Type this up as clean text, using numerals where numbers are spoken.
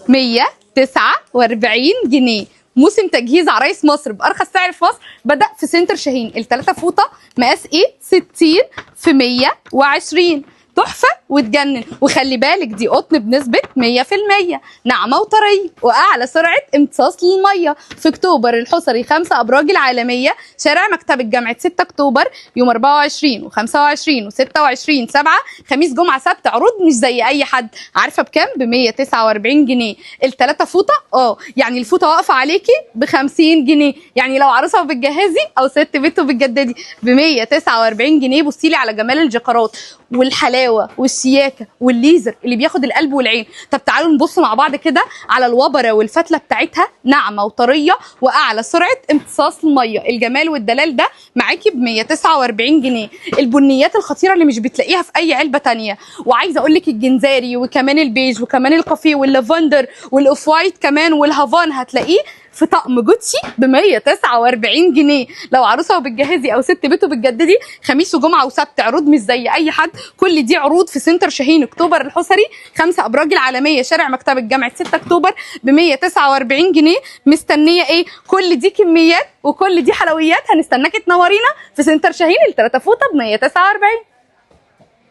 149 جنيه. موسم تجهيز عرايس مصر بارخص سعر في مصر بدأ في سنتر شاهين. الثلاثه فوطه مقاس ايه 60 في 120، تحفه وتجنن. وخلي بالك دي قطن بنسبه 100%، ناعمه وطريه واعلى سرعه امتصاص للميه. في اكتوبر الحصري 5 ابراج العالميه، شارع مكتبه جامعه 6 اكتوبر، يوم 24 و25 و26 7، خميس جمعه سبت. عروض مش زي اي حد. عارفه بكام؟ ب 149 جنيه الثلاثه فوطه. يعني الفوطه واقفه عليكي ب 50 جنيه. يعني لو عروسه وبتجهزي او ست بيت وبتجددي ب 149 جنيه. بصي لي على جمال الجقرات والحلاوه والشياكه والليزر اللي بياخد القلب والعين. طب تعالوا نبص مع بعض كده على الوبره والفتله بتاعتها، ناعمه وطريه واعلى سرعه امتصاص الميه. الجمال والدلال ده معاكي ب 149 جنيه. البنيات الخطيره اللي مش بتلاقيها في اي علبه تانية. وعايزه اقول لك الجنزاري وكمان البيج وكمان الكافيه واللافندر والاوف وايت كمان والهافان هتلاقيه في طقم جوتشي ب 149 جنيه. لو عروسه وبتجهزي او ست بيت وبتجددي، خميس وجمعه وسبت. عروض مش زي اي حد. كل دي عروض في سنتر شاهين اكتوبر الحصري 5 ابراج العالميه، شارع مكتبه جامعه 6 اكتوبر ب 149 جنيه. مستنيه ايه؟ كل دي كميات وكل دي حلويات. هنستناكي تنورينا في سنتر شاهين. الثلاثه فوطه ب 149.